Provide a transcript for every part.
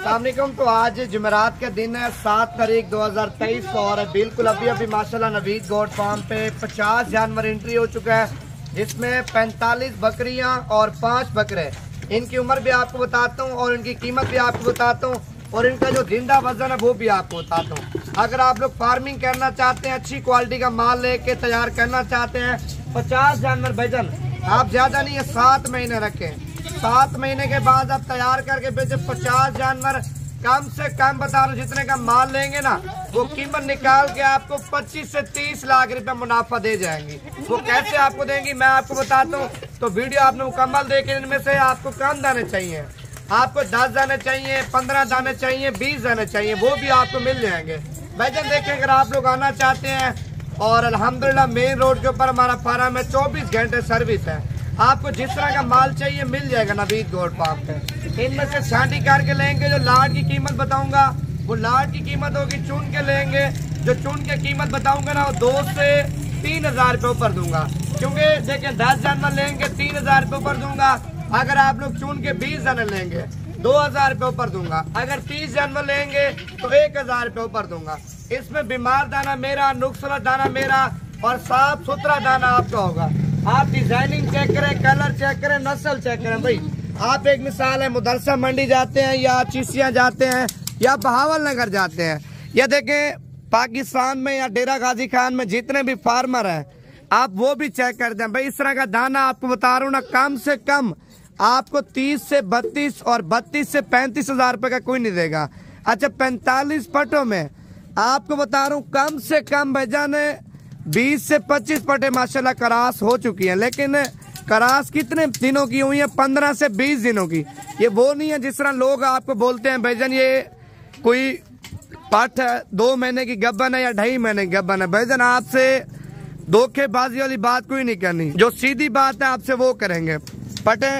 अस्सलामुअलैकुम। तो आज जुमेरात के दिन है 7 तारीख 2023 और बिल्कुल अभी माशाल्लाह नवीद गोट फार्म पे 50 जानवर एंट्री हो चुका है, जिसमें 45 बकरियां और 5 बकरे। इनकी उम्र भी आपको बताता हूँ और इनकी कीमत भी आपको बताता हूँ और इनका जो जिंदा वजन है वो भी आपको बताता हूँ। अगर आप लोग फार्मिंग करना चाहते हैं, अच्छी क्वालिटी का माल लेके तैयार करना चाहते हैं, 50 जानवर वजन आप ज्यादा नहीं है 7 महीने रखें। 7 महीने के बाद आप तैयार करके बेचे 50 जानवर, कम से कम बता रहा हूँ जितने का माल लेंगे ना वो कीमत निकाल के आपको 25 से 30 लाख रुपए मुनाफा दे जाएंगी। वो कैसे आपको देंगी मैं आपको बताता हूँ। तो वीडियो आपने मुकम्मल देखे। इनमें से आपको कम दाने चाहिए, आपको 10 दाने चाहिए, 15 दाने चाहिए, 20 दाने चाहिए, वो भी आपको मिल जाएंगे। वजन देखें अगर आप लोग आना चाहते हैं। और अल्हम्दुलिल्लाह मेन रोड के ऊपर हमारा फार्म है, 24 घंटे सर्विस है। आपको जिस तरह का माल चाहिए मिल जाएगा नवीद गोट फार्म पे। इनमें से छांटी करके लेंगे। जो लाट की कीमत बताऊंगा वो लाट की कीमत होगी, चुन के लेंगे जो चुन के कीमत बताऊंगा ना वो 2 से 3 हजार रुपये ऊपर दूंगा, क्योंकि देखें 10 जानवर लेंगे 3 हजार रुपये ऊपर दूंगा। अगर आप लोग चुन के 20 जानवर लेंगे 2000 रुपये ऊपर दूंगा। अगर 30 जानवर लेंगे तो 1000 रुपये ऊपर दूंगा। इसमें बीमार दाना मेरा, नुक्सला दाना मेरा और साफ सुथरा दाना आपका होगा। आप डिजाइनिंग चेक करें, कलर चेक करें, नस्ल चेक करें। भाई आप एक मिसाल है, मुदरसा मंडी जाते हैं या चिसिया जाते हैं या बहावल नगर जाते हैं या देखें पाकिस्तान में या डेरा गाजी खान में जितने भी फार्मर हैं आप वो भी चेक करते हैं। भाई इस तरह का दाना आपको बता रहा हूँ ना, कम से कम आपको 30 से 32 और 32 से 35 हजार रुपए का कोई नहीं देगा। अच्छा 45 पटों में आपको बता रहा हूँ कम से कम वजन 20 से 25 पटे माशाल्लाह करास हो चुकी है। लेकिन करास कितने दिनों की हुई है? 15 से 20 दिनों की। ये वो नहीं है जिस तरह लोग आपको बोलते हैं भाईजान ये कोई पट 2 महीने की गब्बन है या 2.5 महीने की गब्बन है। भाईजान आपसे धोखेबाजी वाली बात कोई नहीं करनी, जो सीधी बात है आपसे वो करेंगे। पटे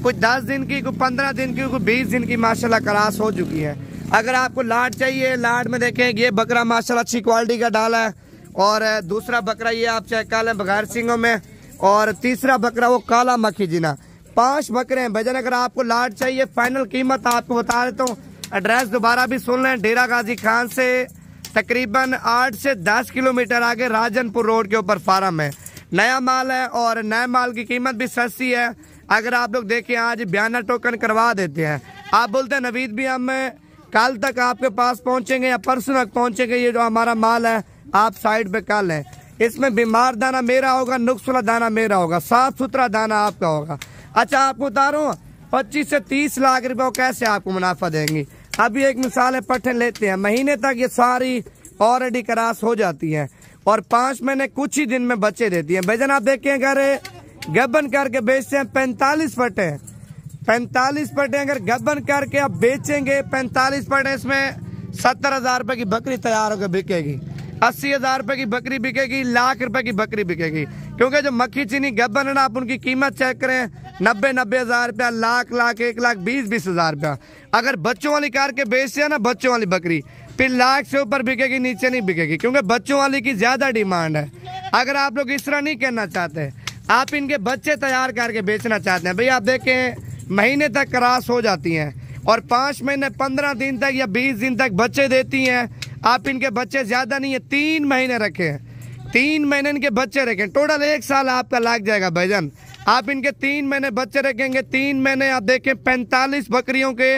कुछ 10 दिन की, कुछ 15 दिन की, कुछ 20 दिन की माशाल्लाह करास हो चुकी है। अगर आपको लाट चाहिए, लाट में देखें ये बकरा माशाल्लाह अच्छी क्वालिटी का डाला है और दूसरा बकरा ये आप चेक कर लें बगैर सिंगों में और तीसरा बकरा वो काला मक्खी जीना। 5 बकरे हैं भजन। अगर आपको लाट चाहिए फाइनल कीमत आपको बता देता हूँ। एड्रेस दोबारा भी सुन लें, डेरा गाजी खान से तकरीबन 8 से 10 किलोमीटर आगे राजनपुर रोड के ऊपर फार्म है। नया माल है और नए माल की कीमत भी सस्ती है। अगर आप लोग देखें आज बयाना टोकन करवा देते हैं। आप बोलते हैं नवीद भी हम कल तक आपके पास पहुंचेंगे या परसों तक पहुंचेंगे, ये जो हमारा माल है आप साइड पे कर लें। इसमें बीमार दाना मेरा होगा, नुक्सला दाना मेरा होगा, साफ सुथरा दाना आपका होगा। अच्छा आपको बता रहा हूँ 25 से 30 लाख रुपए कैसे आपको मुनाफा देंगी। अभी एक मिसाल है, पट्टे लेते हैं महीने तक ये सारी ऑलरेडी करास हो जाती है और 5 महीने कुछ ही दिन में बच्चे देती है। भैजन आप देखें अगर गबन करके बेचते हैं 45 पट्टे, 45 पट्टे अगर गबन करके आप बेचेंगे 45 पट्टे, इसमें 70 हजार रुपए की बकरी तैयार होकर बिकेगी, 80 हजार रुपए की बकरी बिकेगी, लाख रुपए की बकरी बिकेगी। क्योंकि जो मक्खी चीनी गब्बन है ना आप उनकी कीमत चेक करें 90 हजार रुपया, लाख 1 लाख 20 हजार रुपया। अगर बच्चों वाली कार के बेचते हैं ना बच्चों वाली बकरी फिर लाख से ऊपर बिकेगी, नीचे नहीं बिकेगी, क्योंकि बच्चों वाली की ज्यादा डिमांड है। अगर आप लोग इस तरह नहीं करना चाहते, आप इनके बच्चे तैयार करके बेचना चाहते हैं, भाई आप देखें महीने तक करास हो जाती हैं और 5 महीने 15 दिन तक या 20 दिन तक बच्चे देती हैं। आप इनके बच्चे ज्यादा नहीं है 3 महीने रखें, 3 महीने इनके बच्चे रखें, टोटल 1 साल आपका लग जाएगा भाईजान। आप इनके 3 महीने बच्चे रखेंगे, 3 महीने आप देखें 45 बकरियों के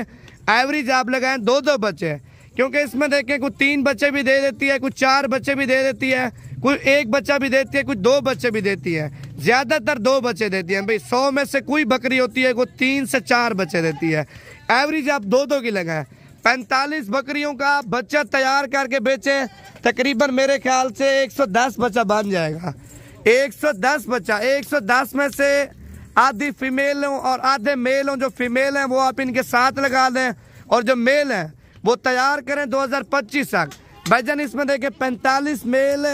एवरेज आप लगाएं 2-2 बच्चे, क्योंकि इसमें देखें कुछ 3 बच्चे भी दे देती है, कुछ 4 बच्चे भी दे देती है, कुछ 1 बच्चा भी देती है, कुछ 2 बच्चे भी देती है, ज्यादातर 2 बच्चे देती है। भाई 100 में से कोई बकरी होती है वो 3 से 4 बच्चे देती है। एवरेज आप 2-2 की लगाएं। 45 बकरियों का बच्चा तैयार करके बेचे तकरीबन मेरे ख्याल से 110 बच्चा बन जाएगा। 110 बच्चा, 110 में से आधी फीमेल हो और आधे मेल हो। जो फीमेल हैं वो आप इनके साथ लगा दें और जो मेल हैं वो तैयार करें 2025 तक। भाईजान इसमें देखें 45 मेल,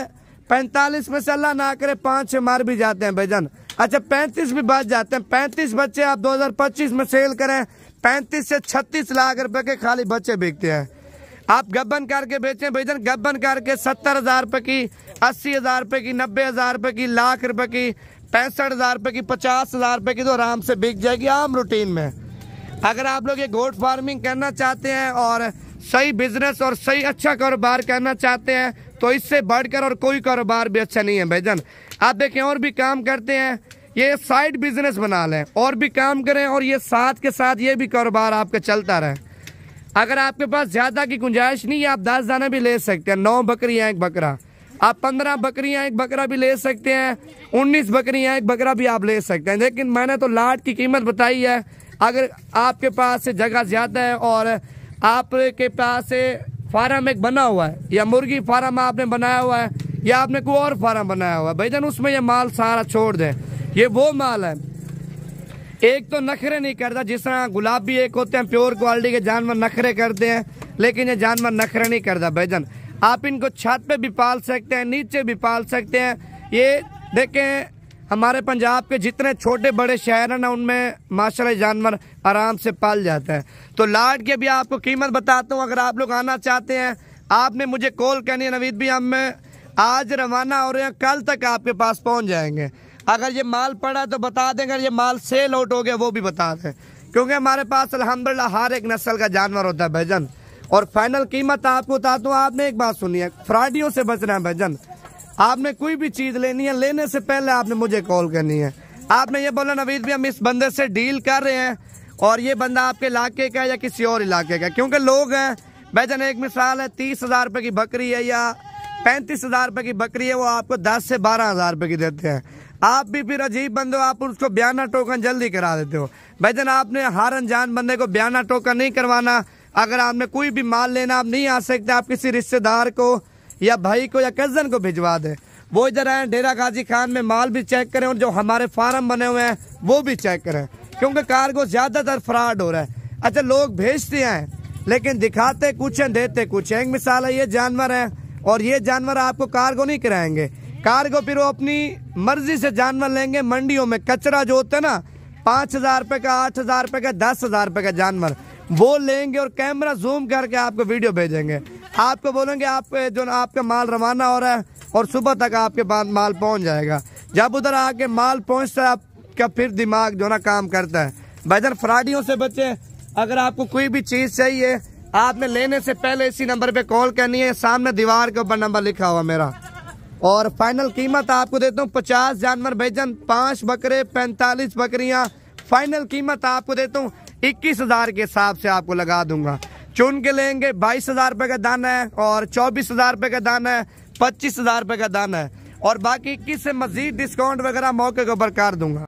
45 में से अल्लाह ना करे 5-6 मार भी जाते हैं भाईजान। अच्छा 35 भी बच जाते हैं। 35 बच्चे आप 2025 में सेल करें 35 से 36 लाख रुपए के खाली बच्चे बिकते हैं। आप गब्बन करके बेचें भाईजान, गब्बन करके 70 हजार रुपए की, 80 हजार रुपए की, 90 हजार रुपए की, लाख रुपए की, 65 हजार रुपए की, 50 हजार रुपए की तो आराम से बिक जाएगी आम रूटीन में। अगर आप लोग ये गोट फार्मिंग करना चाहते हैं और सही बिजनेस और सही अच्छा कारोबार करना चाहते हैं तो इससे बढ़कर और कोई कारोबार भी अच्छा नहीं है भाईजान। आप देखें और भी काम करते हैं, ये साइड बिजनेस बना लें और भी काम करें और ये साथ के साथ ये भी कारोबार आपका चलता रहे। अगर आपके पास ज्यादा की गुंजाइश नहीं है, आप 10 दाना भी ले सकते हैं, 9 बकरियां एक बकरा, आप 15 बकरियां एक बकरा भी ले सकते हैं, 19 बकरियां एक बकरा भी आप ले सकते हैं। लेकिन मैंने तो लाट की कीमत बताई है। अगर आपके पास जगह ज्यादा है और आपके पास फार्म एक बना हुआ है या मुर्गी फार्म आपने बनाया हुआ है या आपने कोई और फार्म बनाया हुआ है भाईजान, उसमें ये माल सारा छोड़ दें। ये वो माल है, एक तो नखरे नहीं करता, जिस तरह गुलाबी एक होते हैं प्योर क्वालिटी के जानवर नखरे करते हैं, लेकिन ये जानवर नखरे नहीं करता भाईजान। आप इनको छत पे भी पाल सकते हैं, नीचे भी पाल सकते हैं। ये देखें हमारे पंजाब के जितने छोटे बड़े शहर हैं ना, उनमें माशाल्लाह जानवर आराम से पाल जाता है। तो लाट की भी आपको कीमत बताता हूँ। अगर आप लोग आना चाहते हैं, आपने मुझे कॉल करनी है, नवीद भी हम आज रवाना हो रहे हैं, कल तक आपके पास पहुँच जाएंगे। अगर ये माल पड़ा तो बता दें, अगर ये माल सेल आउट हो गया वो भी बता दें, क्योंकि हमारे पास अल्हम्दुलिल्लाह हर एक नस्ल का जानवर होता है भाईजान। और फाइनल कीमत आपको बताता हूँ, आपने एक बात सुनी है, फ्रॉडियों से बचना है भाईजान। आपने कोई भी चीज लेनी है, लेने से पहले आपने मुझे कॉल करनी है। आपने ये बोला नवीद भी हम इस बंदे से डील कर रहे हैं और ये बंदा आपके इलाके का या किसी और इलाके का, क्योंकि लोग हैं भाईजान, एक मिसाल है 30,000 रुपए की बकरी है या 35,000 रुपए की बकरी है, वो आपको 10 से 12,000 रुपए की देते हैं। आप भी फिर अजीब बंदे हो, आप उसको बयाना टोकन जल्दी करा देते हो भाईजान। आपने हर अनजान बंदे को बयाना टोकन नहीं करवाना। अगर आपने कोई भी माल लेना, आप नहीं आ सकते, आप किसी रिश्तेदार को या भाई को या कजन को भिजवा दे, वो इधर आए डेरा गाजी खान में माल भी चेक करें और जो हमारे फार्म बने हुए हैं वो भी चेक करें, क्योंकि कार्गो ज्यादातर फ्रॉड हो रहा है। अच्छा, लोग भेजते हैं लेकिन दिखाते कुछ है देते कुछ है। एक मिसाल है, ये जानवर है और ये जानवर आपको कार्गो नहीं कराएंगे। कार्गो फिर वो अपनी मर्जी से जानवर लेंगे। मंडियों में कचरा जो होता है ना, 5,000 रुपए का, 8,000 रुपए का, 10,000 रुपए का जानवर वो लेंगे और कैमरा जूम करके आपको वीडियो भेजेंगे। आपको बोलेंगे आप जो आपका माल रवाना हो रहा है और सुबह तक आपके पास माल पहुंच जाएगा। जब उधर आके माल पहुंचता है आपका फिर दिमाग जो ना काम करता है भाईजान। फ्रॉडियों से बचे। अगर आपको कोई भी चीज चाहिए, आपने लेने से पहले इसी नंबर पे कॉल करनी है, सामने दीवार के ऊपर नंबर लिखा हुआ मेरा। और फाइनल कीमत आपको देता हूँ 50 जानवर भाईजान, 5 बकरे, 45 बकरियां। फाइनल कीमत आपको देता हूँ 21,000 के हिसाब से आपको लगा दूंगा। चुन के लेंगे 22,000 रुपए का दाना है और 24,000 रुपए का दाना है, 25,000 रुपए का दाना है और बाकी 21 से मजीद डिस्काउंट वगैरह मौके के ऊपर कर दूंगा।